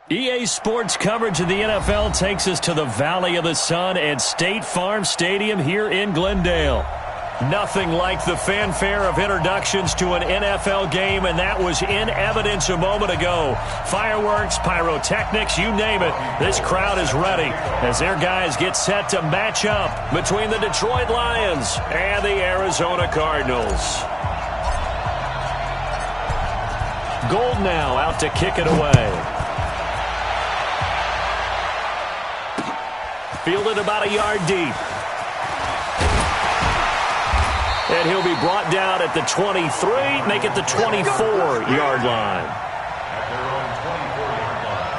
EA Sports coverage of the NFL takes us to the Valley of the Sun at State Farm Stadium here in Glendale. Nothing like the fanfare of introductions to an NFL game, and that was in evidence a moment ago. Fireworks, pyrotechnics, you name it. This crowd is ready as their guys get set to match up between the Detroit Lions and the Arizona Cardinals. Gold now out to kick it away. Fielded about a yard deep. And he'll be brought down at the 23, make it the 24-yard line. At their own 24-yard line.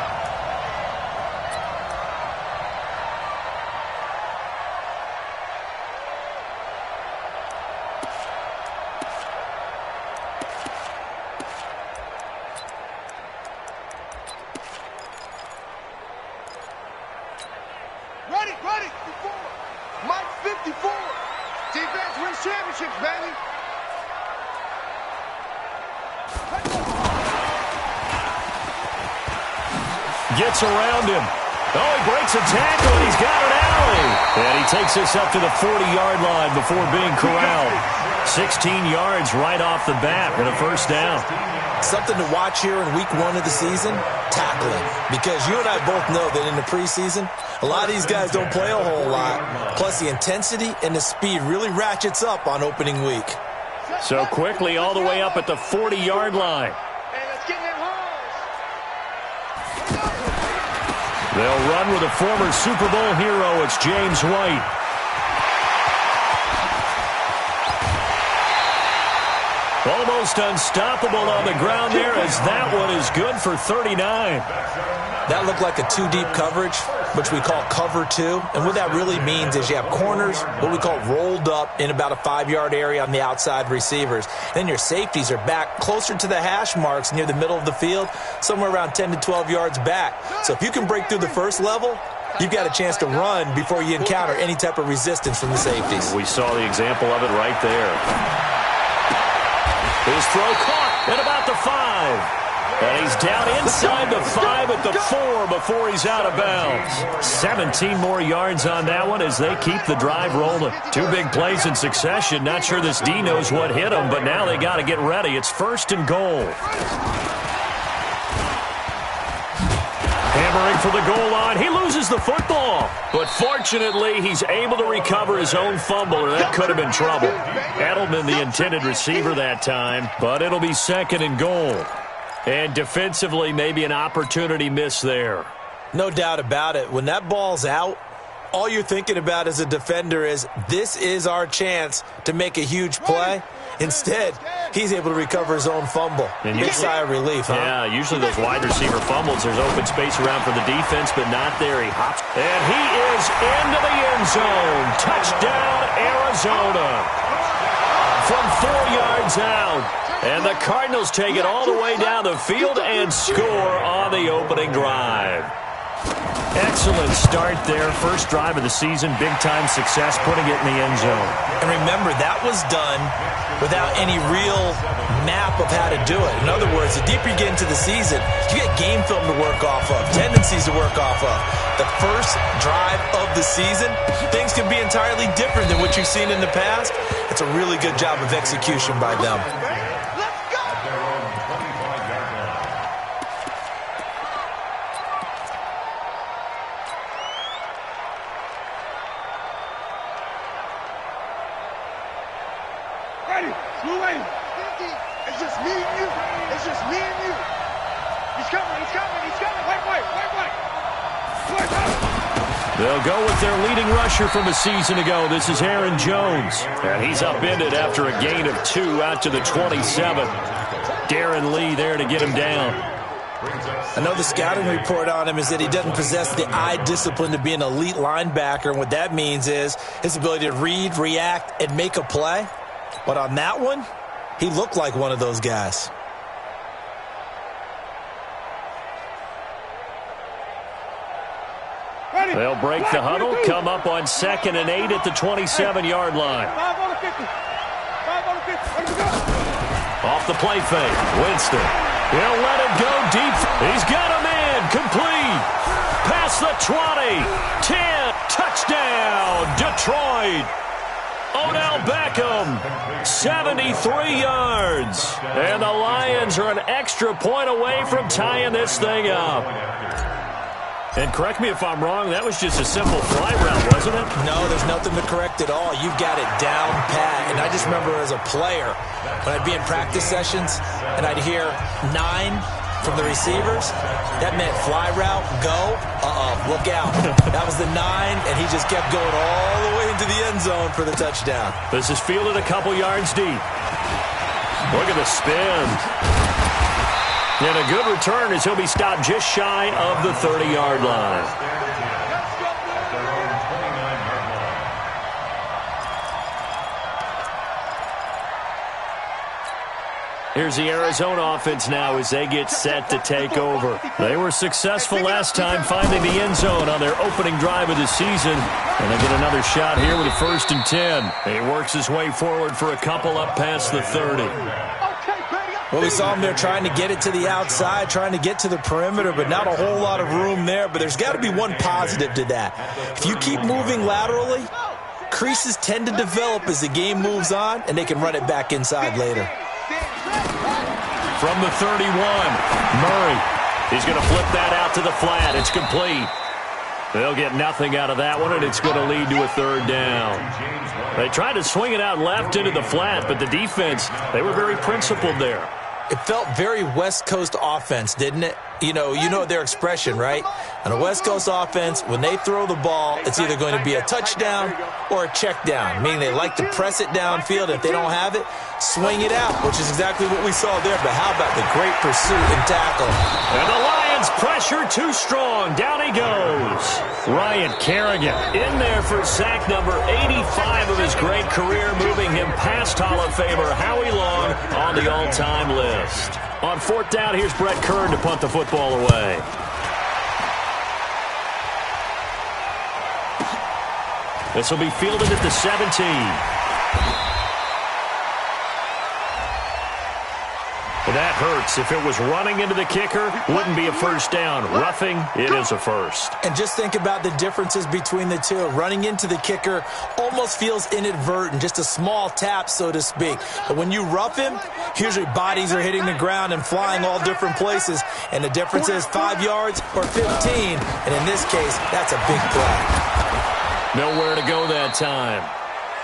Ready, 54. Mike 54. Defense wins championships, baby. Gets around him. Oh, he breaks a tackle, and he's got an alley. And he takes us up to the 40-yard line before being corralled. 16 yards right off the bat and a first down. Something to watch here in week 1 of the season, tackling. Because you and I both know that in the preseason, a lot of these guys don't play a whole lot. Plus, the intensity and the speed really ratchets up on opening week. So quickly all the way up at the 40-yard line. They'll run with a former Super Bowl hero. It's James White. Almost unstoppable on the ground there as that one is good for 39. That looked like a 2-deep coverage, which we call cover 2. And what that really means is you have corners, what we call rolled up in about a 5-yard area on the outside receivers. Then your safeties are back closer to the hash marks near the middle of the field, somewhere around 10 to 12 yards back. So if you can break through the first level, you've got a chance to run before you encounter any type of resistance from the safeties. We saw the example of it right there. His throw caught at about the 5. And he's down inside the 5 at the 4 before he's out of bounds. 17 more yards on that one as they keep the drive rolling. 2 big plays in succession. Not sure this D knows what hit him, but now they got to get ready. It's 1st and goal. Hammering for the goal line. He loses the football. But fortunately, he's able to recover his own fumble, or that could have been trouble. Edelman, the intended receiver that time, but it'll be 2nd and goal. And defensively, maybe an opportunity miss there. No doubt about it. When that ball's out, all you're thinking about as a defender is, this is our chance to make a huge play. Instead, he's able to recover his own fumble. And big sigh of relief, huh? Yeah, usually those wide receiver fumbles, there's open space around for the defense, but not there. He hops. And he is into the end zone. Touchdown, Arizona. From 4 yards out. And the Cardinals take it all the way down the field and score on the opening drive. Excellent start there. First drive of the season. Big-time success putting it in the end zone. And remember, that was done without any real map of how to do it. In other words, the deeper you get into the season, you get game film to work off of, tendencies to work off of. The first drive of the season, things can be entirely different than what you've seen in the past. It's a really good job of execution by them. It's just me and you. It's just me and you. He's coming. Wait. They'll go with their leading rusher from a season ago. This is Aaron Jones. And he's upended after a gain of 2 out to the 27. Darren Lee there to get him down. I know the scouting report on him is that he doesn't possess the eye discipline to be an elite linebacker. And what that means is his ability to read, react, and make a play. But on that one, he looked like one of those guys. They'll break the huddle, come up on 2nd and 8 at the 27-yard line. 5 on the 50. 5 on the 50. Let him go. Off the play fake, Winston. He'll let it go deep. He's got him in. complete. Past the 20. 10. Touchdown, Detroit. Odell Beckham, 73 yards. And the Lions are an extra point away from tying this thing up. And correct me if I'm wrong, that was just a simple fly route, wasn't it? No, there's nothing to correct at all. You've got it down pat. And I just remember as a player, when I'd be in practice sessions and I'd hear 9 from the receivers, that meant fly route, go, look out. That was the 9, and he just kept going all the way into the end zone for the touchdown. This is fielded a couple yards deep. Look at the spin. And a good return as he'll be stopped just shy of the 30-yard line. Here's the Arizona offense now as they get set to take over. They were successful last time finding the end zone on their opening drive of the season. And they get another shot here with a 1st and 10. He works his way forward for a couple up past the 30. Well, we saw him there trying to get it to the outside, trying to get to the perimeter, but not a whole lot of room there. But there's got to be one positive to that. If you keep moving laterally, creases tend to develop as the game moves on, and they can run it back inside later. From the 31, Murray. He's going to flip that out to the flat. It's complete. They'll get nothing out of that one, and it's going to lead to a 3rd down. They tried to swing it out left into the flat, but the defense, they were very principled there. It felt very West Coast offense, didn't it? You know their expression, right? On a West Coast offense, when they throw the ball, it's either going to be a touchdown or a check down, meaning they like to press it downfield. If they don't have it, swing it out, which is exactly what we saw there. But how about the great pursuit and tackle? And the Lions pressure too strong. Down he goes. Ryan Kerrigan in there for sack number 85 of his great career, moving him past Hall of Famer Howie Long on the all-time list. On 4th down, here's Brett Kern to punt the football away. This will be fielded at the 17. That hurts. If it was running into the kicker, wouldn't be a 1st down. Roughing, it is a 1st. And just think about the differences between the two. Running into the kicker almost feels inadvertent, just a small tap, so to speak. But when you rough him, usually bodies are hitting the ground and flying all different places. And the difference is 5 yards or 15. And in this case, that's a big play. Nowhere to go that time.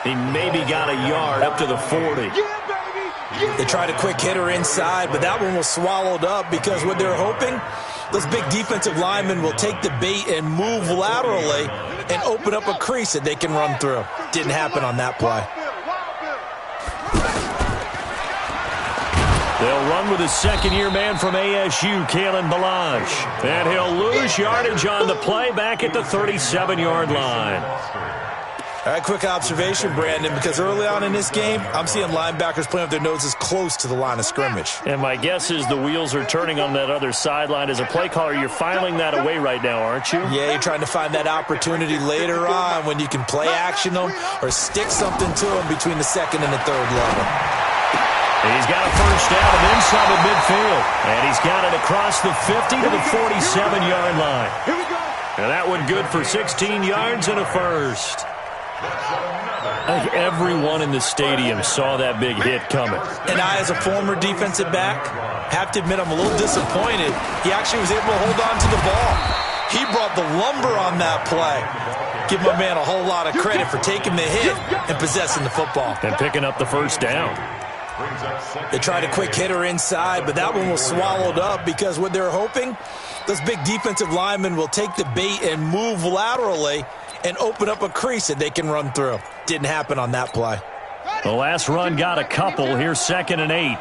He maybe got a yard up to the 40. They tried a quick hitter inside, but that one was swallowed up because what they're hoping, those big defensive linemen will take the bait and move laterally and open up a crease that they can run through. Didn't happen on that play. They'll run with a second-year man from ASU, Kalen Ballage. And he'll lose yardage on the play back at the 37-yard line. All right, quick observation, Brandon, because early on in this game, I'm seeing linebackers playing with their noses close to the line of scrimmage. And my guess is the wheels are turning on that other sideline. As a play caller, you're filing that away right now, aren't you? Yeah, you're trying to find that opportunity later on when you can play action them or stick something to them between the 2nd and the 3rd level. He's got a 1st down and inside of midfield. And he's got it across the 50 to the 47-yard line. And that one good for 16 yards and a 1st. I think everyone in the stadium saw that big hit coming. And I, as a former defensive back, have to admit I'm a little disappointed. He actually was able to hold on to the ball. He brought the lumber on that play. Give my man a whole lot of credit for taking the hit and possessing the football. And picking up the 1st down. They tried a quick hitter inside, but that one was swallowed up because what they're hoping, those big defensive linemen will take the bait and move laterally and open up a crease that they can run through. Didn't happen on that play. The last run got a couple. Here's 2nd and 8.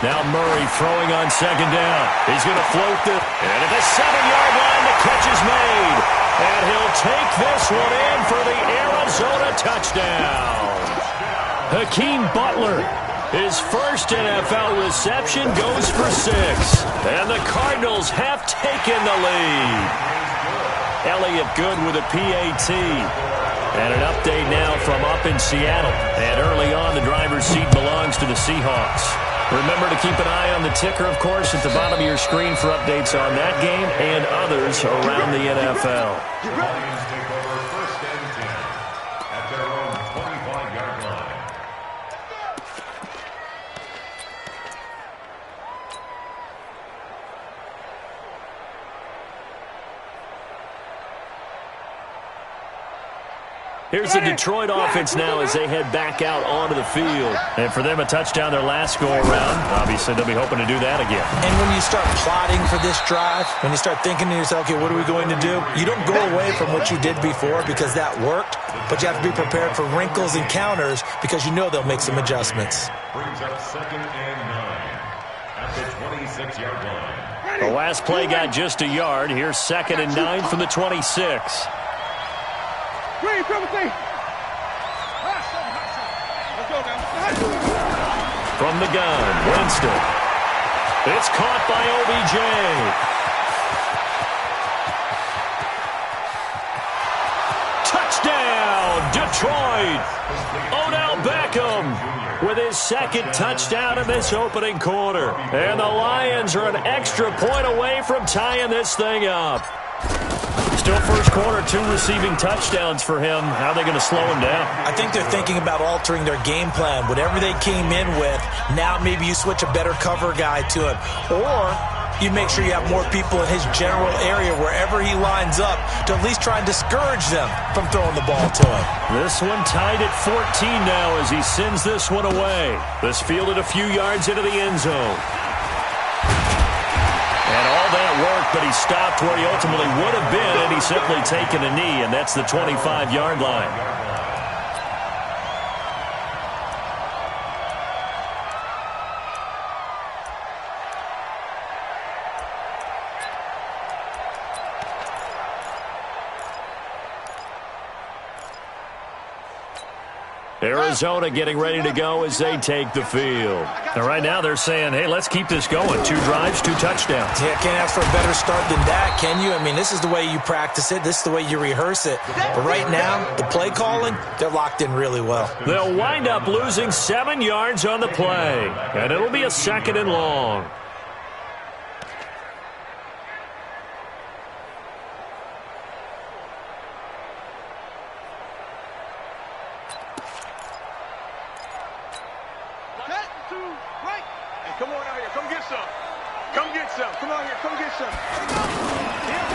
Now Murray throwing on 2nd down. He's going to float it. And at the 7-yard line, the catch is made. And he'll take this one in for the Arizona touchdown. Hakeem Butler, his first NFL reception, goes for 6. And the Cardinals have taken the lead. Elliott Good with a PAT. And an update now from up in Seattle. And early on, the driver's seat belongs to the Seahawks. Remember to keep an eye on the ticker, of course, at the bottom of your screen for updates on that game and others around the NFL. Lions take over 1st and 10 at their own 25-yard line. Here's the Detroit offense now as they head back out onto the field. And for them, a touchdown their last go-around. Obviously, they'll be hoping to do that again. And when you start plotting for this drive, when you start thinking to yourself, okay, what are we going to do? You don't go away from what you did before because that worked, but you have to be prepared for wrinkles and counters because you know they'll make some adjustments. Brings up 2nd and 9 at the 26-yard line. The last play got just a yard. Here's 2nd and 9 from the 26. Let's go now. From the gun, Winston. It's caught by OBJ. Touchdown, Detroit. Odell Beckham with his 2nd touchdown in this opening quarter. And the Lions are an extra point away from tying this thing up. Still first quarter, 2 receiving touchdowns for him. How are they going to slow him down? I think they're thinking about altering their game plan. Whatever they came in with, now maybe you switch a better cover guy to him. Or you make sure you have more people in his general area wherever he lines up to at least try and discourage them from throwing the ball to him. This one tied at 14 now as he sends this one away. This fielded a few yards into the end zone. And all that worked, but he stopped where he ultimately would have been, and he's simply taken a knee, and that's the 25-yard line. Arizona getting ready to go as they take the field. And right now they're saying, hey, let's keep this going. 2 drives, 2 touchdowns. Yeah, can't ask for a better start than that, can you? I mean, this is the way you practice it. This is the way you rehearse it. But right now, the play calling, they're locked in really well. They'll wind up losing 7 yards on the play. And it'll be a 2nd and long.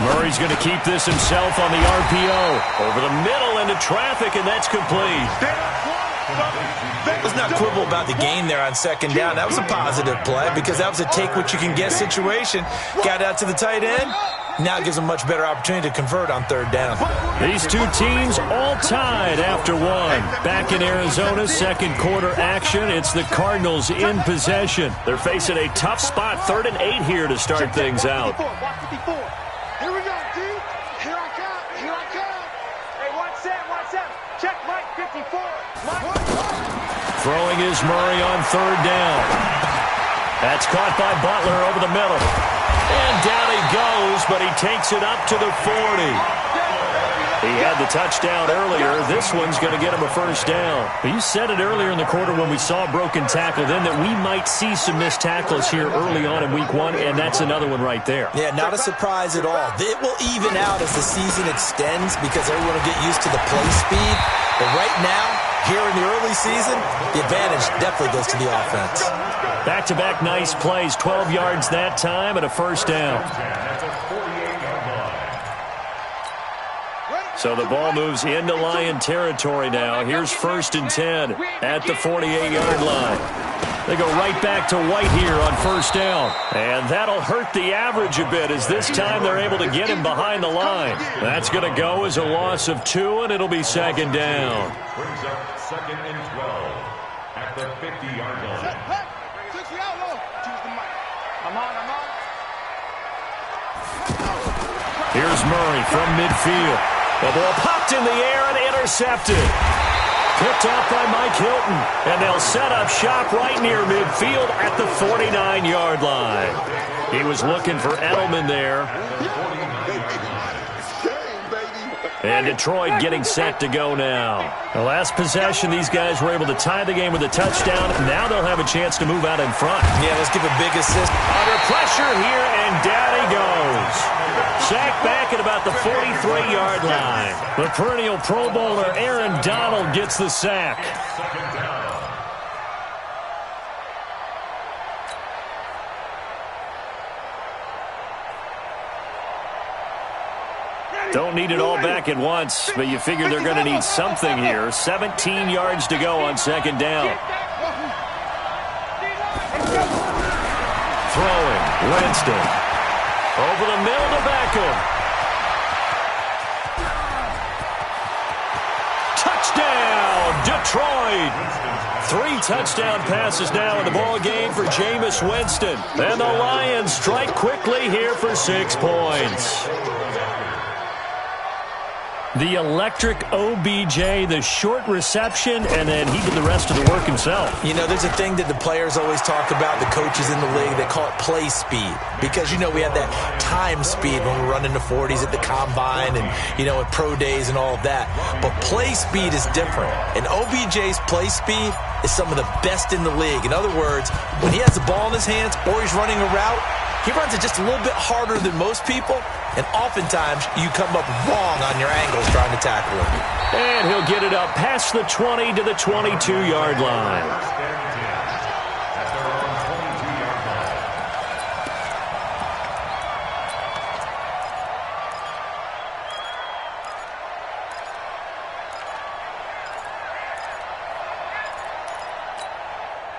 Murray's going to keep this himself on the RPO. Over the middle into traffic, and that's complete. Let's not quibble about the gain there on 2nd down. That was a positive play because that was a take-what-you-can-get situation. Got out to the tight end. Now gives them a much better opportunity to convert on 3rd down. These 2 teams all tied after 1. Back in Arizona, 2nd quarter action. It's the Cardinals in possession. They're facing a tough spot, 3rd and 8 here to start things out. Here we go, D. Here I come. Here I come. Hey, 1-7. Check Mike 54. Throwing is Murray on 3rd down. That's caught by Butler over the middle. And down he goes, but he takes it up to the 40. He had the touchdown earlier. This one's going to get him a 1st down. But you said it earlier in the quarter when we saw a broken tackle then that we might see some missed tackles here early on in week 1, and that's another one right there. Yeah, not a surprise at all. It will even out as the season extends because everyone will get used to the play speed. But right now, here in the early season, the advantage definitely goes to the offense. Back-to-back nice plays, 12 yards that time and a 1st down. So the ball moves into Lion territory now. Here's 1st and 10 at the 48-yard line. They go right back to White here on 1st down. And that'll hurt the average a bit as this time they're able to get him behind the line. That's going to go as a loss of 2, and it'll be 2nd down. Brings up 2nd and 12 at the 50-yard line. Here's Murray from midfield. The ball popped in the air and intercepted. Picked off by Mike Hilton. And they'll set up shop right near midfield at the 49-yard line. He was looking for Edelman there. And Detroit getting set to go now. The last possession, these guys were able to tie the game with a touchdown. Now they'll have a chance to move out in front. Yeah, let's give a big assist. Under pressure here, and down he goes. Sacked back at about the 43-yard line. The perennial Pro Bowler Aaron Donald gets the sack. Don't need it all back at once, but you figure they're going to need something here. 17 yards to go on second down. Throwing, Winston. Over the middle to Beckham. Touchdown, Detroit. 3 touchdown passes now in the ball game for Jameis Winston. And the Lions strike quickly here for 6 points. The electric OBJ, the short reception, and then he did the rest of the work himself. You know, there's a thing that the players always talk about, the coaches in the league, they call it play speed. Because, you know, we have that time speed when we're running the 40s at the combine and, you know, at pro days and all of that. But play speed is different. And OBJ's play speed is some of the best in the league. In other words, when he has the ball in his hands or he's running a route, he runs it just a little bit harder than most people, and oftentimes you come up wrong on your angles trying to tackle him. And he'll get it up past the 20 to the 22-yard line.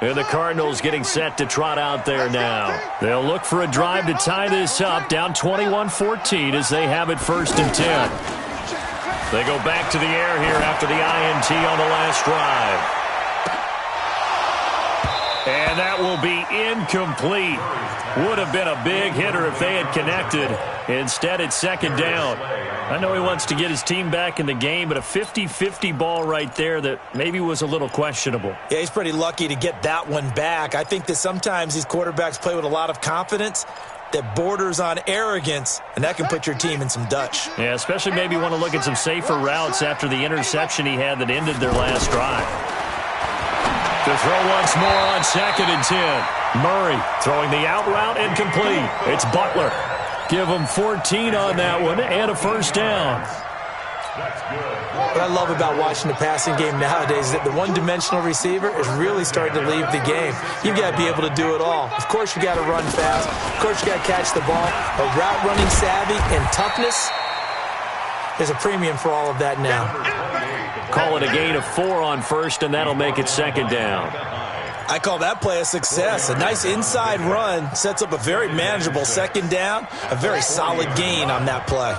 And the Cardinals getting set to trot out there now. They'll look for a drive to tie this up, down 21-14 as they have it 1st and 10. They go back to the air here after the INT on the last drive. And that will be incomplete. Would have been a big hitter if they had connected. Instead, it's 2nd down. I know he wants to get his team back in the game, but a 50-50 ball right there that maybe was a little questionable. Yeah, he's pretty lucky to get that one back. I think that sometimes these quarterbacks play with a lot of confidence that borders on arrogance, and that can put your team in some Dutch. Yeah, especially maybe want to look at some safer routes after the interception he had that ended their last drive. To throw once more on 2nd and 10. Murray throwing the out route incomplete. It's Butler. Give him 14 on that one and a 1st down. What I love about watching the passing game nowadays is that the one-dimensional receiver is really starting to leave the game. You've got to be able to do it all. Of course, you got to run fast. Of course, you got to catch the ball. But route running savvy and toughness, there's a premium for all of that now. Call it a gain of 4 on 1st, and that'll make it 2nd down. I call that play a success. A nice inside run sets up a very manageable 2nd down, a very solid gain on that play.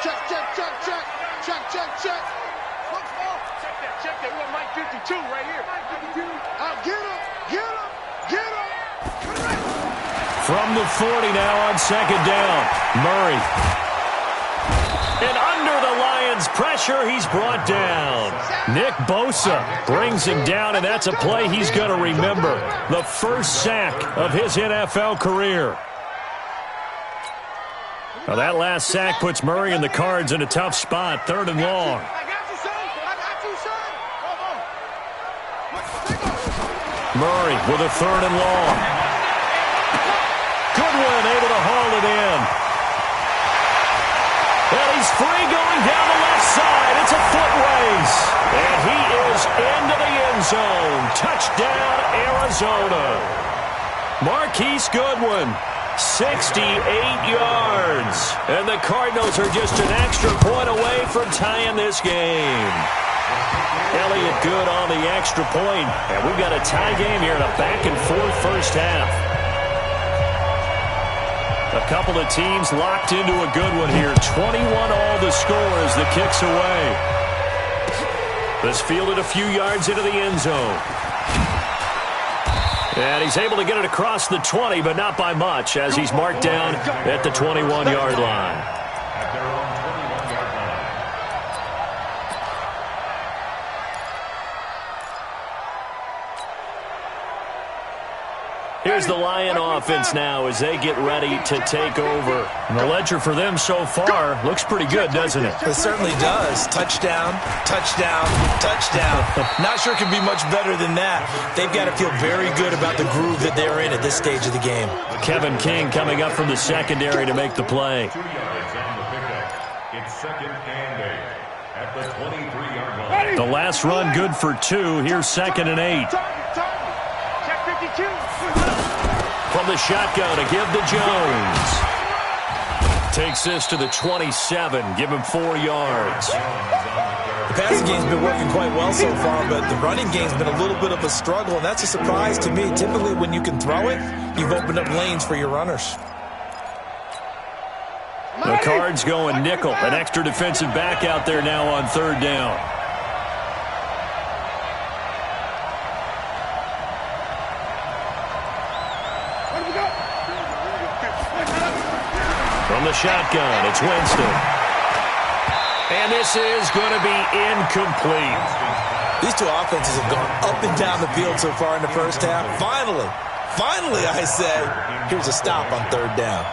Check, check, check, check. Check, check, check. Check that, check that. We got Mike 52 right here. Get him, get him, get him. From the 40 now on 2nd down. Murray. And under the Lions' pressure, he's brought down. Nick Bosa brings him down, and that's a play he's going to remember. The first sack of his NFL career. Now that last sack puts Murray and the Cards in a tough spot, 3rd and long. Murray with a 3rd and long. Goodwin able to haul it in. And he's free going down the left side. It's a foot race. And he is into the end zone. Touchdown, Arizona. Marquise Goodwin, 68 yards. And the Cardinals are just an extra point away from tying this game. Elliott good on the extra point. And we've got a tie game here in a back-and-forth first half. A couple of teams locked into a good one here. 21 all the score as the kick's away. This fielded a few yards into the end zone. And he's able to get it across the 20, but not by much, as he's marked down at the 21-yard line. here's the Lion offense now as they get ready to take over. And the ledger for them so far looks pretty good, doesn't it? It certainly does. Touchdown, touchdown, touchdown. Not sure it can be much better than that. They've got to feel very good about the groove that they're in at this stage of the game. Kevin King coming up from the secondary to make the play. 2 yards on the pickup. It's 2nd and 8 at the 23-yard line. The last run good for 2. Here's 2nd and 8. Check 52. From the shotgun to give to Jones. Takes this to the 27. Give him 4 yards. The passing game's been working quite well so far, but the running game's been a little bit of a struggle, and that's a surprise to me. Typically, when you can throw it, you've opened up lanes for your runners. The Cards going nickel. An extra defensive back out there now on 3rd down. From the shotgun, it's Winston. And this is going to be incomplete. These two offenses have gone up and down the field so far in the first half. Finally, I say, here's a stop on 3rd down.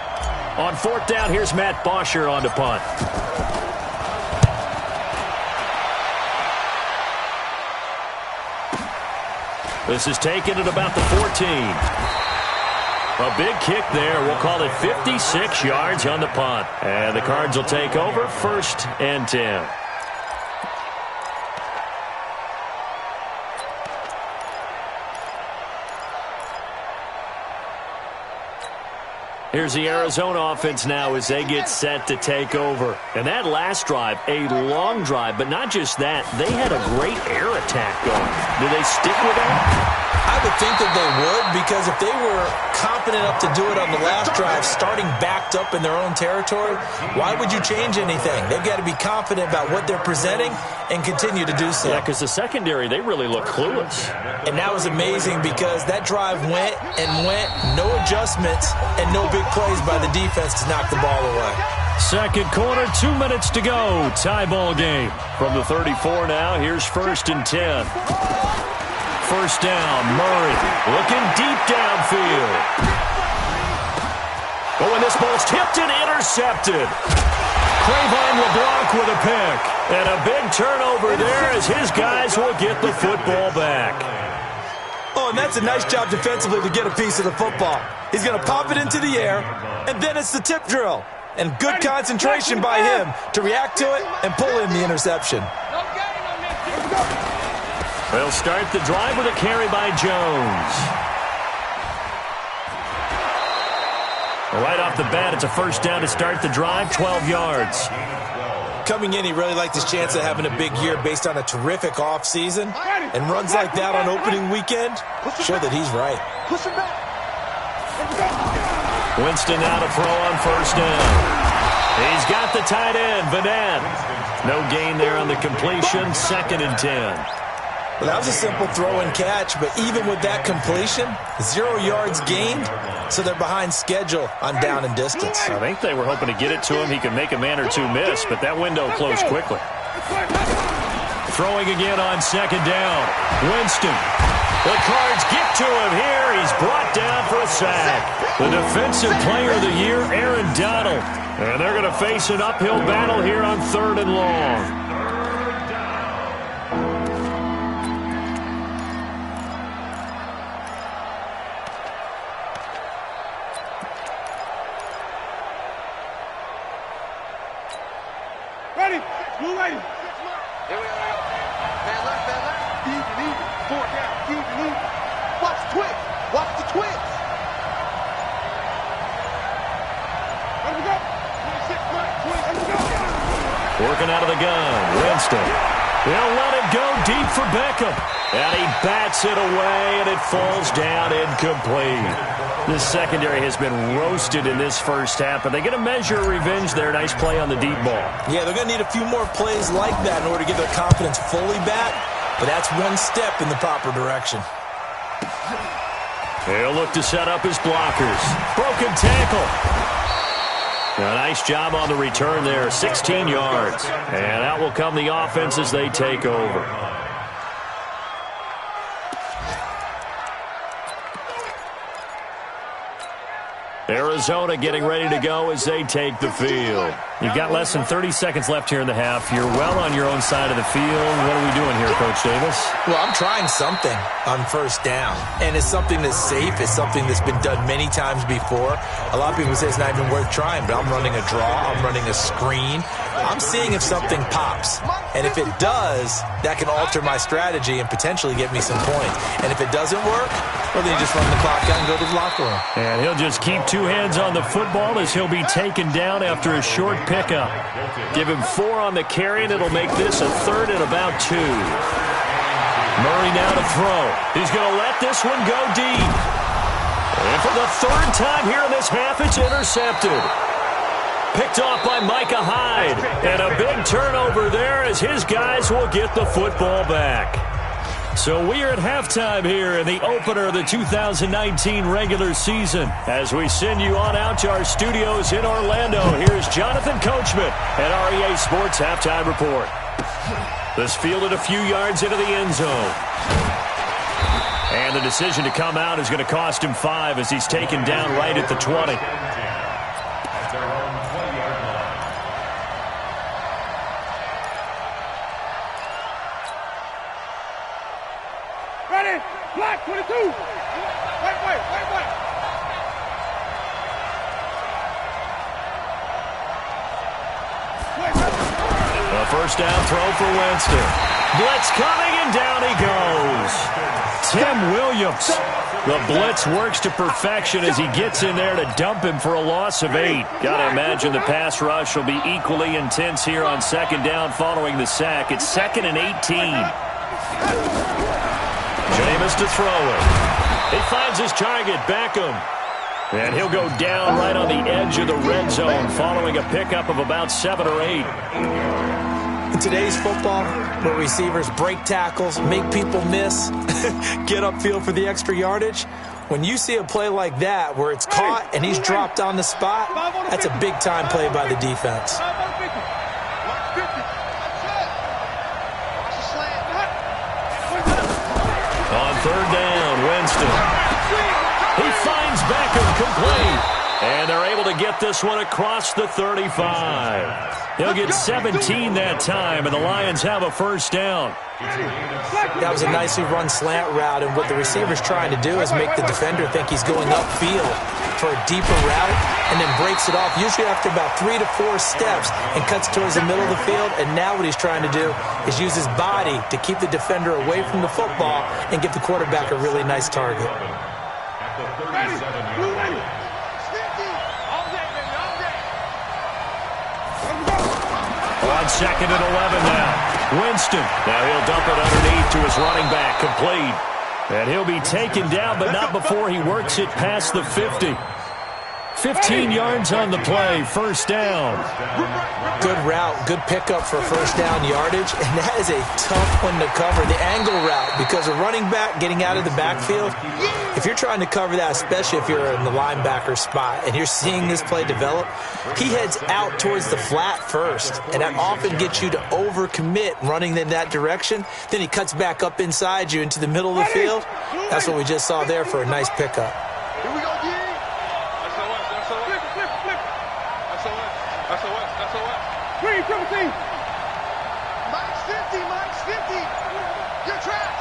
On 4th down, here's Matt Bosher on the punt. This is taken at about the 14. A big kick there. We'll call it 56 yards on the punt. And the Cards will take over 1st and 10. Here's the Arizona offense now as they get set to take over. And that last drive, a long drive, but not just that. They had a great air attack going. Do they stick with that? I would think that they would, because if they were confident enough to do it on the last drive, starting backed up in their own territory, why would you change anything? They've got to be confident about what they're presenting and continue to do so. Yeah, because the secondary, they really look clueless. And that was amazing because that drive went and went, no adjustments, and no big plays by the defense to knock the ball away. Second quarter, 2 minutes to go. Tie ball game. From the 34 now, here's 1st and 10. First down, Murray looking deep downfield. Oh, and this ball's tipped and intercepted. Crayvon LeBlanc with a pick. And a big turnover there as his guys will get the football back. Oh, and that's a nice job defensively to get a piece of the football. He's going to pop it into the air, and then it's the tip drill. And good concentration by him to react to it and pull in the interception. They'll start the drive with a carry by Jones. Right off the bat, it's a first down to start the drive, 12 yards. Coming in, he really liked his chance of having a big year based on a terrific offseason. And runs like that on opening weekend show that he's right. Winston now to throw on first down. He's got the tight end, Vanette. No gain there on the completion, 2nd and 10. Well, that was a simple throw and catch, but even with that completion, 0 yards gained, so they're behind schedule on down and distance. I think they were hoping to get it to him. He could make a man or two miss, but that window closed quickly. Throwing again on 2nd down. Winston. The Cards get to him here. He's brought down for a sack. The Defensive Player of the Year, Aaron Donald. And they're going to face an uphill battle here on 3rd and long. Ready? Blue lady. Here we go. Man left, man left. Easy. 4 down. Easy. Watch the twitch. Watch the twitch. Let me go. 26, Mike. 26. Let me go. Working out of the gun. Winston. They'll let it go deep for Beckham. And he bats it away, and it falls down incomplete. This secondary has been roasted in this first half, but they get a measure of revenge there. Nice play on the deep ball. Yeah, they're going to need a few more plays like that in order to get their confidence fully back, but that's one step in the proper direction. They'll look to set up his blockers. Broken tackle. A nice job on the return there, 16 yards. And out will come the offense as they take over. Arizona getting ready to go as they take the field. You've got less than 30 seconds left here in the half. You're well on your own side of the field. What are we doing here, Coach Davis? Well, I'm trying something on first down, and it's something that's safe. It's something that's been done many times before. A lot of people say it's not even worth trying, but I'm running a draw. I'm running a screen. I'm seeing if something pops, and if it does, that can alter my strategy and potentially get me some points. And if it doesn't work, well, then you just run the clock out and go to the locker room. And he'll just keep two hands on the football as he'll be taken down after a short pickup. Give him 4 on the carry, and it'll make this a 3rd and about 2. Murray now to throw. He's going to let this one go deep. And for the 3rd time here in this half, it's intercepted. Picked off by Micah Hyde. And a big turnover there as his guys will get the football back. So we are at halftime here in the opener of the 2019 regular season. As we send you on out to our studios in Orlando, here's Jonathan Coachman at REA Sports Halftime Report. This fielded a few yards into the end zone. And the decision to come out is going to cost him 5 as he's taken down right at the 20. Black 22. Wait. A first down throw for Winston. Blitz coming, and down he goes. Tim Williams. The blitz works to perfection as he gets in there to dump him for a loss of 8. Got to imagine the pass rush will be equally intense here on 2nd down following the sack. It's 2nd and 18. Jameis to throw it. He finds his target, Beckham. And he'll go down right on the edge of the red zone following a pickup of about 7 or 8. In today's football, where receivers break tackles, make people miss, get upfield for the extra yardage, when you see a play like that where it's caught and he's dropped on the spot, that's a big-time play by the defense. On 3rd down, Winston. He finds Beckham complete. And they're able to get this one across the 35. He'll get 17 that time, and the Lions have a first down. That was a nicely run slant route, and what the receiver's trying to do is make the defender think he's going upfield for a deeper route and then breaks it off, usually after about 3 to 4 steps, and cuts towards the middle of the field. And now what he's trying to do is use his body to keep the defender away from the football and give the quarterback a really nice target. On 2nd and 11 now. Winston. Now he'll dump it underneath to his running back, complete. And he'll be taken down, but not before he works it past the 50. 15 yards on the play, first down. Good route, good pickup for first down yardage, and that is a tough one to cover, the angle route, because a running back getting out of the backfield, if you're trying to cover that, especially if you're in the linebacker spot and you're seeing this play develop, he heads out towards the flat first, and that often gets you to overcommit running in that direction. Then he cuts back up inside you into the middle of the field. That's what we just saw there for a nice pickup. Here we go, D. Green, triple team. Mike's 50. You're trapped.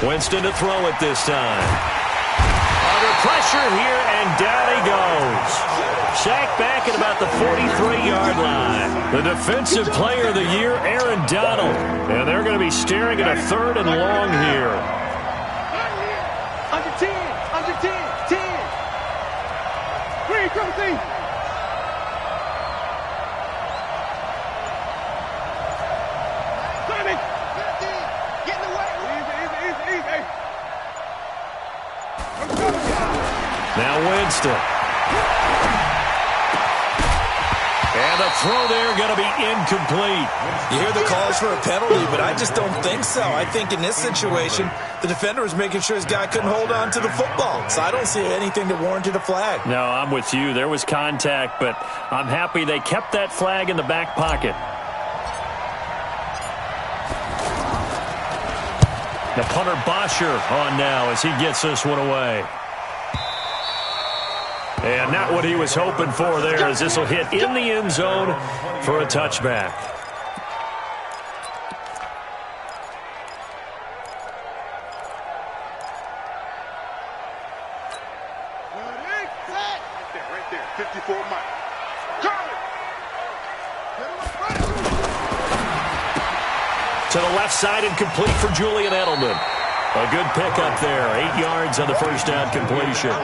Winston to throw it this time. Under pressure here, and down he goes. Sacked back at about the 43-yard line. The defensive player of the year, Aaron Donald. And they're going to be staring at a 3rd and long here. Under 10. Green, triple team. Now Winston. And the throw there going to be incomplete. You hear the calls for a penalty, but I just don't think so. I think in this situation, the defender was making sure his guy couldn't hold on to the football. So I don't see anything that warranted a flag. No, I'm with you. There was contact, but I'm happy they kept that flag in the back pocket. The punter Bosher on now as he gets this one away. And not what he was hoping for there, as this will hit in the end zone for a touchback. Right there, 54 Mike. To the left side and complete for Julian Edelman. A good pickup there. 8 yards on the first down completion.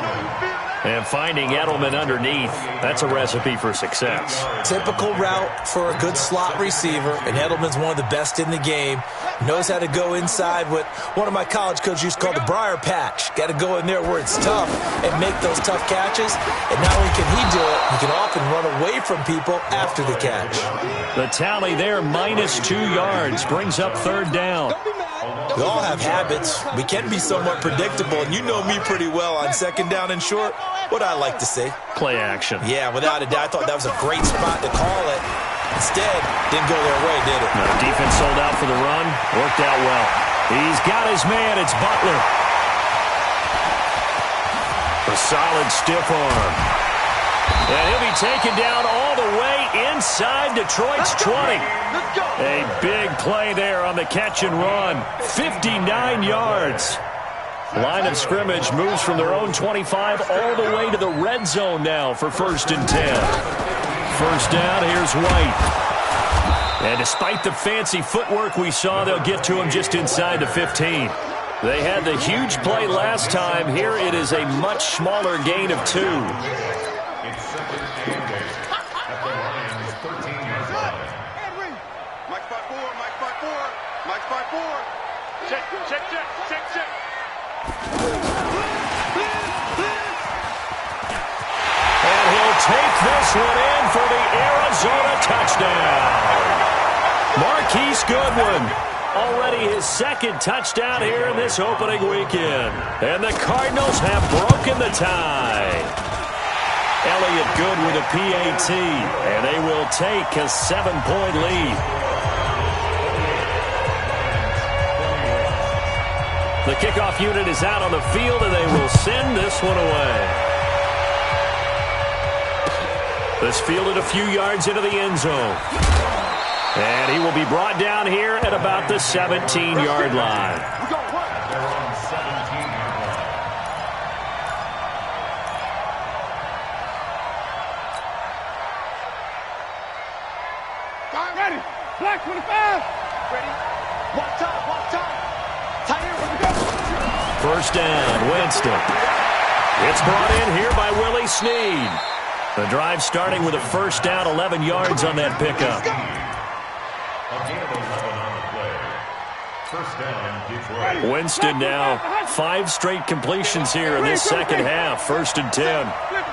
And finding Edelman underneath, that's a recipe for success. Typical route for a good slot receiver, and Edelman's one of the best in the game. Knows how to go inside what one of my college coaches used to call the briar patch. Got to go in there where it's tough and make those tough catches. And not only can he do it, he can often run away from people after the catch. The tally there, -2 yards, brings up third down. We all have habits. We can be somewhat predictable, and you know me pretty well on second down and short. What I like to say. Play action. Yeah, without a doubt. I thought that was a great spot to call it. Instead, didn't go their way, did it? No, defense sold out for the run. Worked out well. He's got his man. It's Butler. A solid stiff arm. And he'll be taken down all the way inside Detroit's 20. A big play there on the catch and run. 59 yards. Line of scrimmage moves from their own 25 all the way to the red zone now for 1st and 10. First down, here's White. And despite the fancy footwork we saw, they'll get to him just inside the 15. They had the huge play last time. Here it is a much smaller gain of 2. It's second and 8 at the Lions' 13-yard line. Mike 5-4, Mike 5-4, Mike 5-4. Check. And he'll take this one in for the Arizona touchdown. Marquise Goodwin, already his second touchdown here in this opening weekend. And the Cardinals have broken the tie. Elliott Good with a PAT, and they will take a 7-point lead. The kickoff unit is out on the field, and they will send this one away. This fielded a few yards into the end zone. And he will be brought down here at about the 17-yard line. They're on 17-yard line. Ready. Black 25. Ready. Walk time. Tight end, we go. First down, Winston. It's brought in here by Willie Snead. The drive starting with a first down, 11 yards on that pickup. A gain of 11 on the play. First down, Detroit. Winston now 5 straight completions here in this second half. 1st and 10. Flip.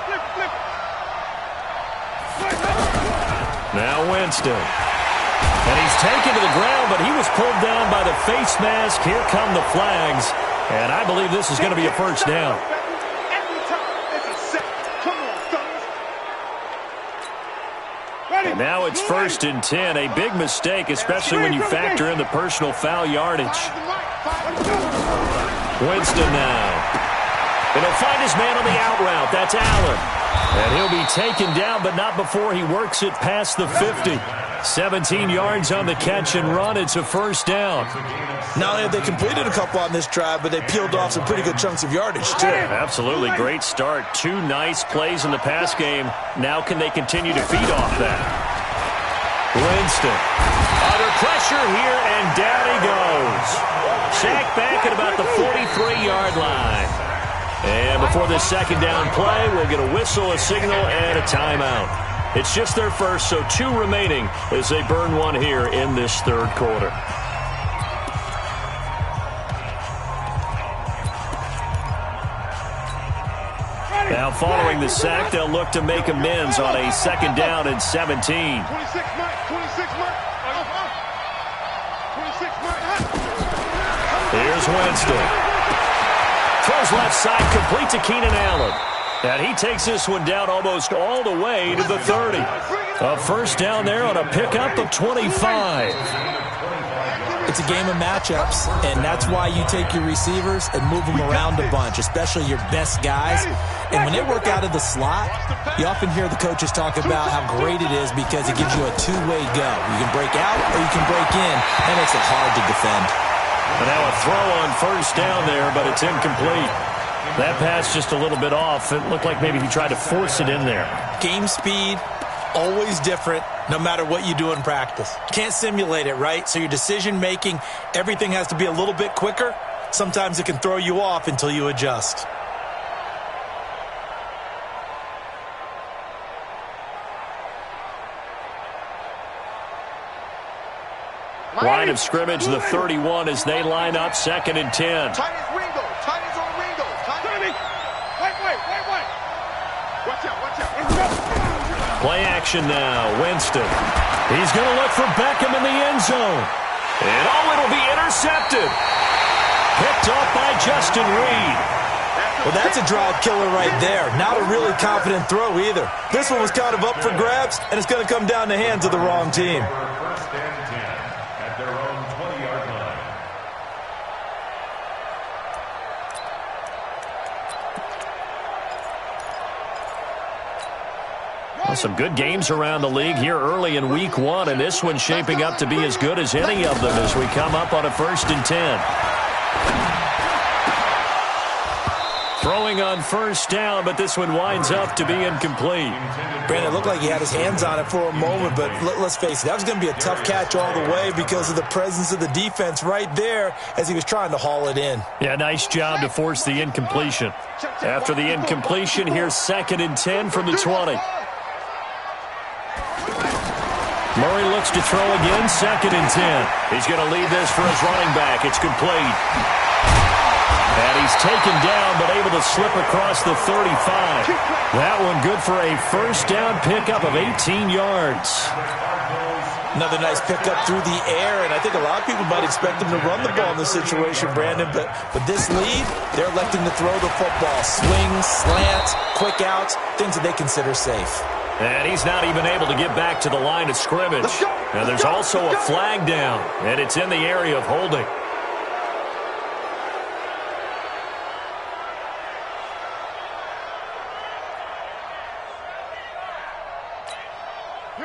Now Winston. And he's taken to the ground, but he was pulled down by the face mask. Here come the flags. And I believe this is going to be a first down. And now it's 1st and 10. A big mistake, especially when you factor in the personal foul yardage. Winston now. And he'll find his man on the out route. That's Allen. And he'll be taken down, but not before he works it past the 50. 17 yards on the catch and run. It's a first down. Not only have they completed a couple on this drive, but they peeled off some pretty good chunks of yardage, too. Absolutely. Great start. 2 nice plays in the pass game. Now can they continue to feed off that? Winston. Under pressure here, and down he goes. Sacked back at about the 43-yard line. And before this second down play, we'll get a whistle, a signal, and a timeout. It's just their first, so 2 remaining as they burn one here in this third quarter. Now following the sack, they'll look to make amends on a second down and 17. 26 Mike. 26 Mike. Here's Winston. Throws left side, complete to Keenan Allen. And he takes this one down almost all the way to the 30. A first down there on a pickup of 25. It's a game of matchups, and that's why you take your receivers and move them around a bunch, especially your best guys. And when they work out of the slot, you often hear the coaches talk about how great it is because it gives you a two-way go. You can break out or you can break in. That makes it hard to defend. But now a throw on first down there, but it's incomplete. That pass just a little bit off. It looked like maybe he tried to force it in there. Game speed, always different, no matter what you do in practice. You can't simulate it, right? So your decision-making, everything has to be a little bit quicker. Sometimes it can throw you off until you adjust. Line of scrimmage, the 31 as they line up, 2nd and 10. Tight is Ringo. Tight is on Ringo. Wait. Watch out. Play action now. Winston. He's going to look for Beckham in the end zone. And it'll be intercepted. Picked off by Justin Reed. Well, that's a drive killer right there. Not a really confident throw either. This one was kind of up for grabs, and it's going to come down the hands of the wrong team. First and 10 at their own 20-yard line. Well, some good games around the league here early in week 1, and this one's shaping up to be as good as any of them as we come up on a 1st and 10. Throwing on first down, but this one winds up to be incomplete. Brandon, it looked like he had his hands on it for a moment, but let's face it, that was going to be a tough catch all the way because of the presence of the defense right there as he was trying to haul it in. Yeah, nice job to force the incompletion. After the incompletion, here's 2nd and 10 from the 20. Murray looks to throw again, 2nd and 10. He's going to lead this for his running back. It's complete. And he's taken down, but able to slip across the 35. That one good for a first down pickup of 18 yards. Another nice pickup through the air, and I think a lot of people might expect him to run the ball in this situation, Brandon, but with this lead, they're electing to throw the football. Swings, slants, quick outs, things that they consider safe. And he's not even able to get back to the line of scrimmage. And there's also a flag down, and it's in the area of holding.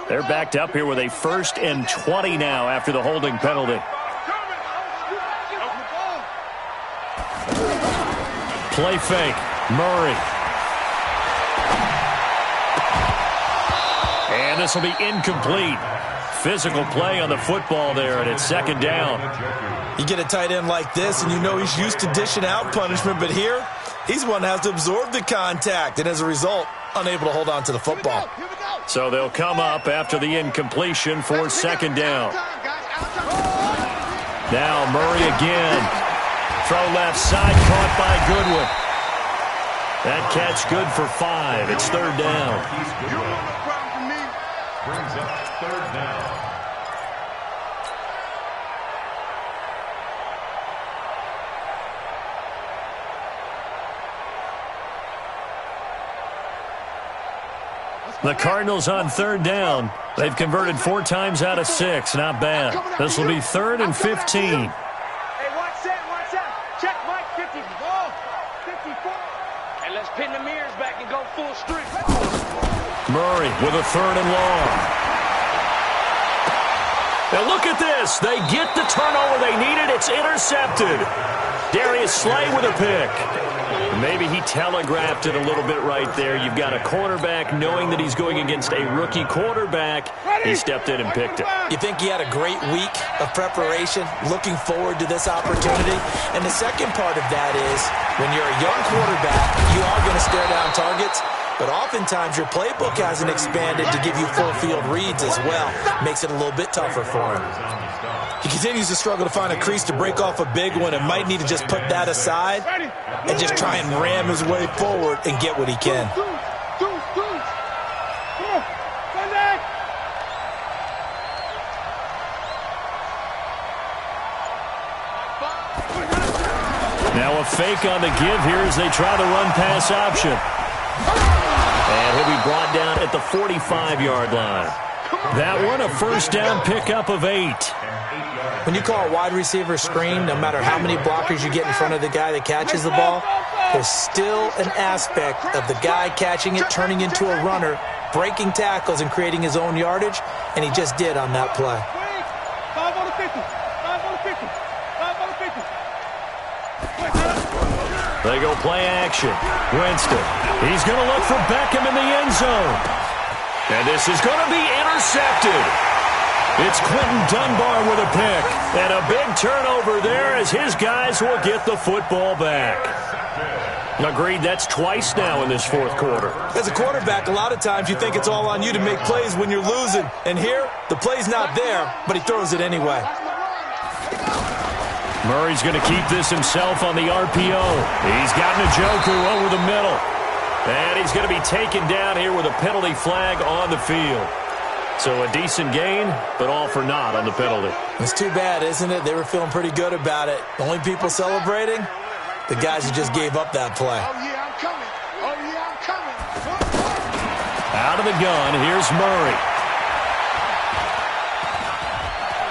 They're backed up here with a 1st and 20 now after the holding penalty. Play fake. Murray. And this will be incomplete. Physical play on the football there, and it's 2nd down. You get a tight end like this, and you know he's used to dishing out punishment, but here, he's one that has to absorb the contact, and as a result, unable to hold on to the football. So they'll come up after the incompletion for 2nd down. Now Murray again. Throw left side, caught by Goodwin. That catch good for 5. It's 3rd down. Brings up 3rd down. The Cardinals on 3rd down. They've converted 4 times out of 6. Not bad. This will be 3rd and 15. Hey, watch that. Check Mike, 54. And let's pin the mirrors back and go full strength. Murray with a 3rd and long. Now look at this. They get the turnover they needed. It's intercepted. Darius Slay with a pick. Maybe he telegraphed it a little bit right there. You've got a quarterback knowing that he's going against a rookie quarterback. He stepped in and picked it. You think he had a great week of preparation, looking forward to this opportunity? And the second part of that is, when you're a young quarterback, you are going to stare down targets, but oftentimes your playbook hasn't expanded to give you full field reads as well. Makes it a little bit tougher for him. He continues to struggle to find a crease to break off a big one and might need to just put that aside and just try and ram his way forward and get what he can. Now a fake on the give here as they try the run-pass option. And he'll be brought down at the 45-yard line. That one a first down pickup of 8. When you call a wide receiver screen, no matter how many blockers you get in front of the guy that catches the ball, there's still an aspect of the guy catching it, turning into a runner, breaking tackles and creating his own yardage, and he just did on that play. 5 on the 50. 5 on the 50. 5 on the 50. They go play action. Winston. He's going to look for Beckham in the end zone. And this is going to be intercepted. It's Quentin Dunbar with a pick. And a big turnover there as his guys will get the football back. Agreed, that's twice now in this fourth quarter. As a quarterback, a lot of times you think it's all on you to make plays when you're losing. And here, the play's not there, but he throws it anyway. Murray's going to keep this himself on the RPO. He's got Njoku over the middle. And he's going to be taken down here with a penalty flag on the field. So a decent gain, but all for naught on the penalty. It's too bad, isn't it? They were feeling pretty good about it. The only people celebrating, the guys who just gave up that play. Oh, yeah, I'm coming. Oh, yeah, I'm coming. Out of the gun, here's Murray.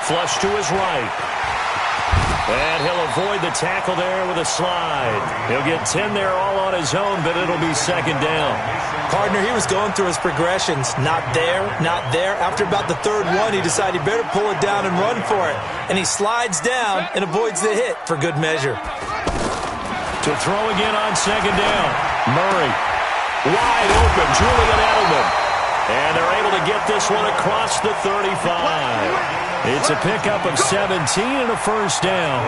Flush to his right. And he'll avoid the tackle there with a slide. He'll get 10 there all on his own, but it'll be second down. Partner, he was going through his progressions. Not there, not there. After about the third one, he decided he better pull it down and run for it. And he slides down and avoids the hit for good measure. To throw again on second down. Murray. Wide open. Julian Edelman. And they're able to get this one across the 35. It's a pickup of 17 and a first down.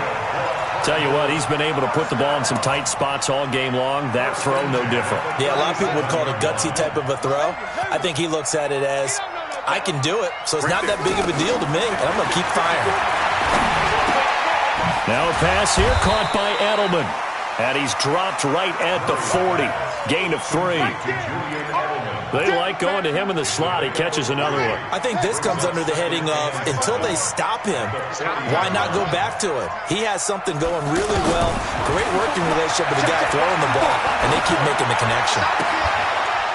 Tell you what, he's been able to put the ball in some tight spots all game long. That throw, no different. Yeah, a lot of people would call it a gutsy type of a throw. I think he looks at it as, I can do it, so it's not that big of a deal to me, and I'm going to keep firing. Now a pass here caught by Edelman. And he's dropped right at the 40. Gain of 3. They like going to him in the slot. He catches another one. I think this comes under the heading of, until they stop him, why not go back to it? He has something going really well. Great working relationship with the guy throwing the ball, and they keep making the connection.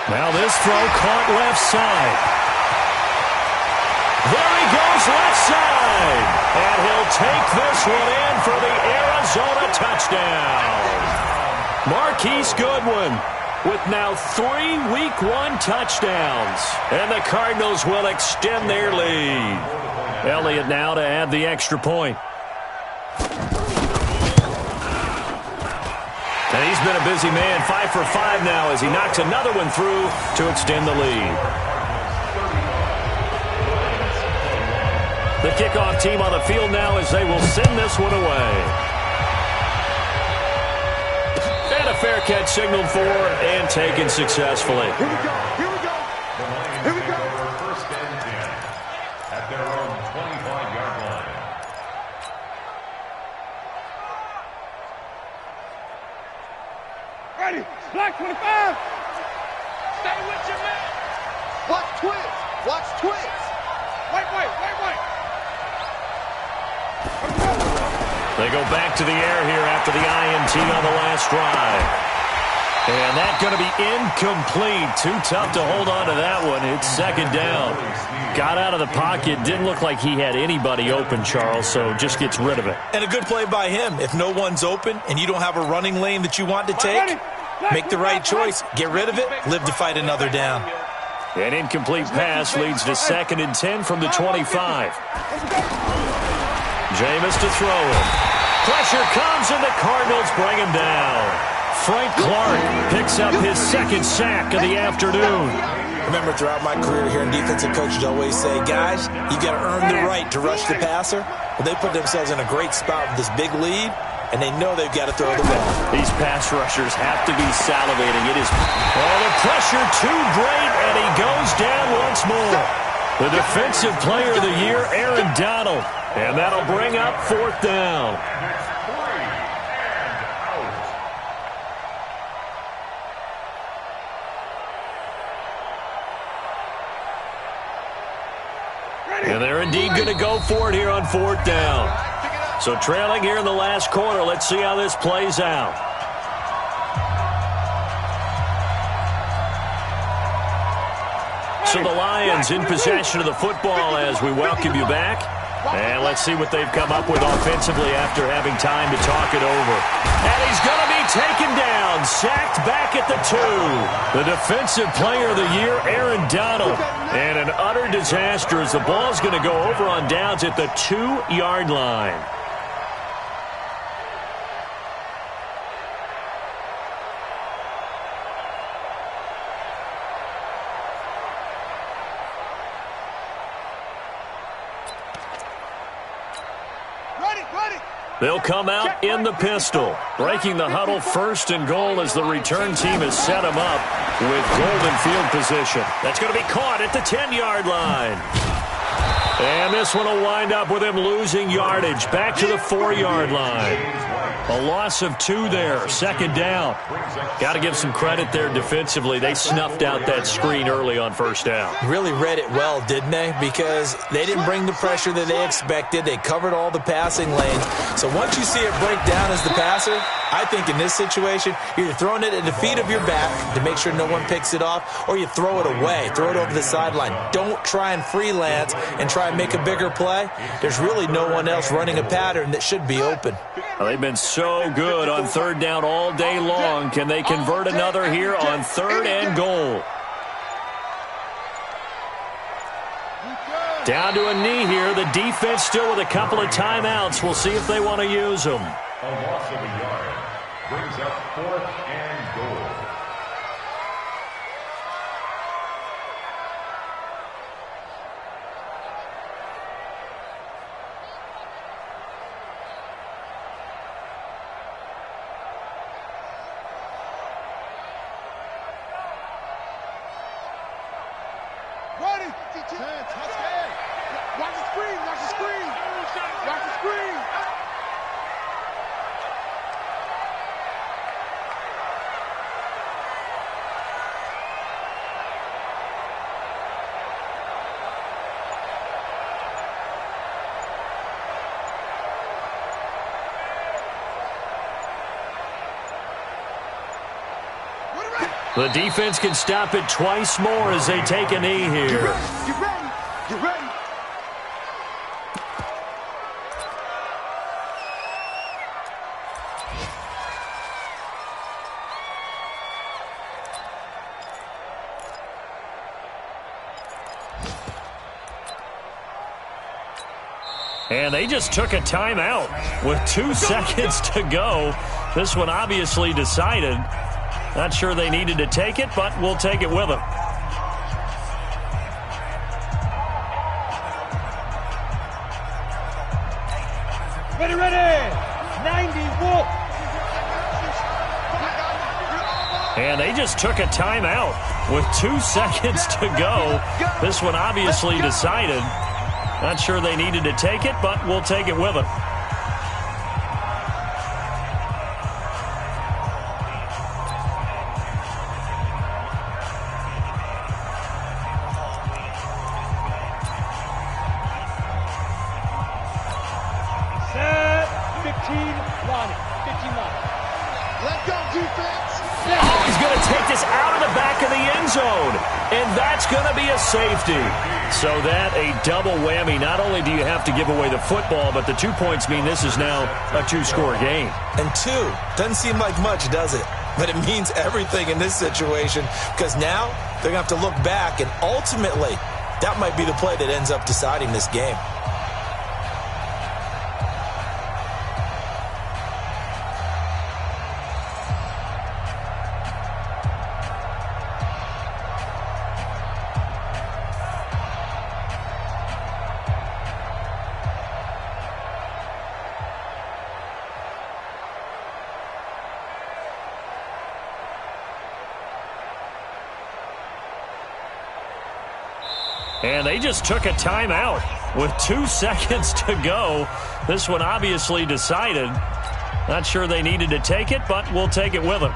Now this throw caught left side. There he goes left side. And he'll take this one in for the Arizona touchdown. Marquise Goodwin with now 3 Week 1 touchdowns. And the Cardinals will extend their lead. Elliott now to add the extra point. And he's been a busy man, 5 for 5 now as he knocks another one through to extend the lead. The kickoff team on the field now as they will send this one away. And a fair catch signaled for and taken successfully. Here we go. Here we go. Here we go. First and 10 at their own 25-yard line. Ready. Black 25. Stay with your man. Watch twist. Watch twist. Wait. They go back to the air here after the INT on the last drive. And that's going to be incomplete. Too tough to hold on to that one. It's second down. Got out of the pocket. Didn't look like he had anybody open, Charles, so just gets rid of it. And a good play by him. If no one's open and you don't have a running lane that you want to take, make the right choice. Get rid of it. Live to fight another down. An incomplete pass leads to second and 10 from the 25. Jameis to throw it. Pressure comes and the Cardinals bring him down. Frank Clark picks up his second sack of the afternoon. Remember, throughout my career here in defensive coaches always say, guys, you got to earn the right to rush the passer. Well, they put themselves in a great spot with this big lead, and they know they've got to throw the ball. These pass rushers have to be salivating. It is all the pressure too great, and he goes down once more. The defensive player of the year, Aaron Donald. And that'll bring up fourth down. And they're indeed going to go for it here on fourth down. So trailing here in the last quarter. Let's see how this plays out. So the Lions in possession of the football as we welcome you back. And let's see what they've come up with offensively after having time to talk it over. And he's going to be taken down, sacked back at the 2. The defensive player of the year, Aaron Donald. And an utter disaster as the ball's going to go over on downs at the 2-yard line. They'll come out in the pistol. Breaking the huddle, 1st and goal as the return team has set him up with golden field position. That's going to be caught at the 10-yard line. And this one will wind up with him losing yardage back to the 4-yard line. A loss of 2 there, 2nd down. Got to give some credit there defensively. They snuffed out that screen early on 1st down. Really read it well, didn't they? Because they didn't bring the pressure that they expected. They covered all the passing lanes. So once you see it break down as the passer, I think in this situation, you're throwing it at the feet of your back to make sure no one picks it off, or you throw it away, throw it over the sideline. Don't try and freelance and try and make a bigger play. There's really no one else running a pattern that should be open. Well, they've been so good on 3rd down all day long. Can they convert another here on 3rd and goal? Down to a knee here. The defense still with a couple of timeouts. We'll see if they want to use them. A loss of a yard brings up 4th and goal. Watch the screen, watch the screen. Watch the screen. The defense can stop it twice more as they take a knee here. Get ready. Get ready. And they just took a timeout with 2 seconds to go. This one obviously decided. Not sure they needed to take it, but we'll take it with them. Ready, ready. 91. And they just took a timeout with 2 seconds to go. This one obviously decided. Not sure they needed to take it, but we'll take it with them. Set. 15 line. 15 line. Let go, defense. Oh, he's going to take this out of the back of the end zone. And that's going to be a safety. So that a double whammy. Not only do you have to give away the football, but the 2 points mean this is now a 2-score game. And 2 doesn't seem like much, does it? But it means everything in this situation because now they're going to have to look back, and ultimately that might be the play that ends up deciding this game. And they just took a timeout with 2 seconds to go. This one obviously decided. Not sure they needed to take it, but we'll take it with them.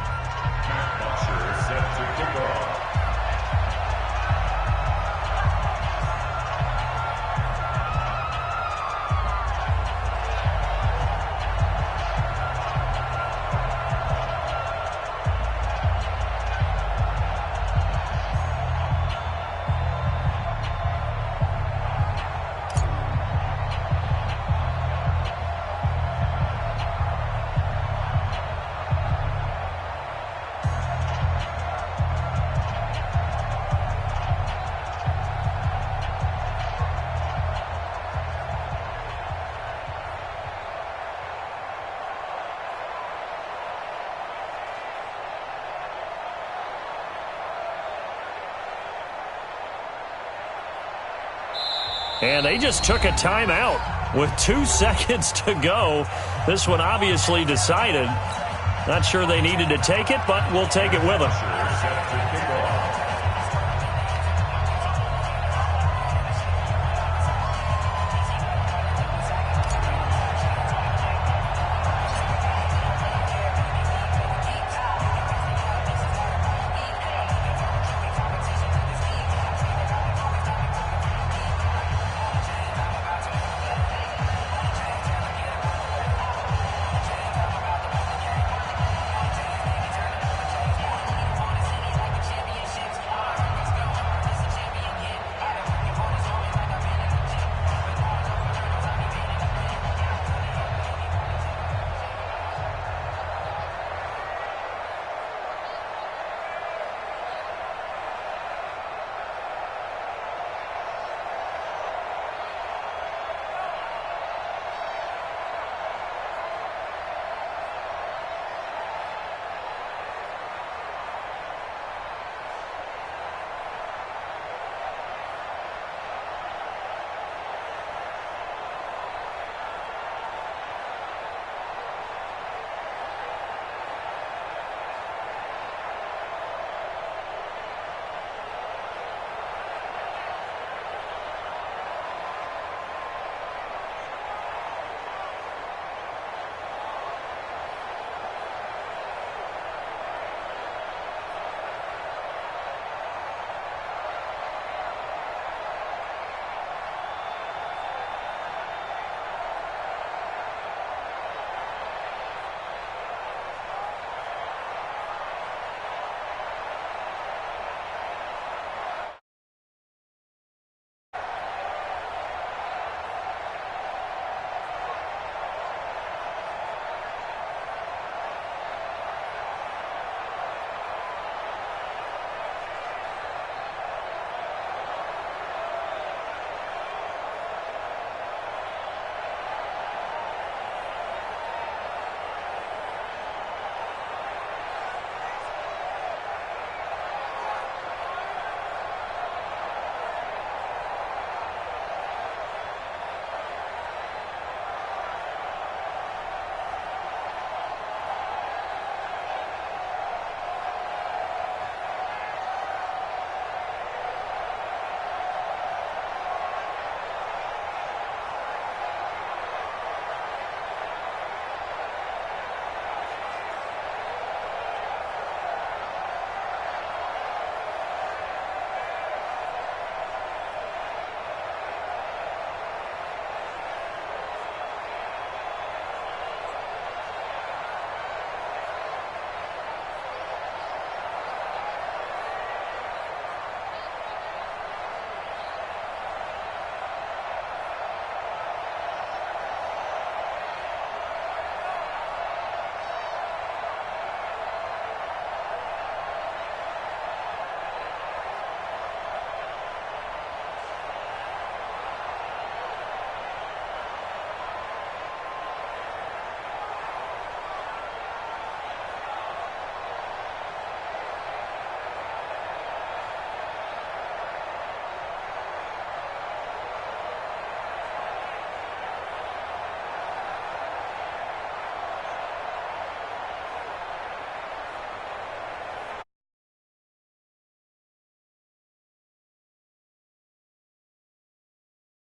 And they just took a timeout with 2 seconds to go. This one obviously decided. Not sure they needed to take it, but we'll take it with them.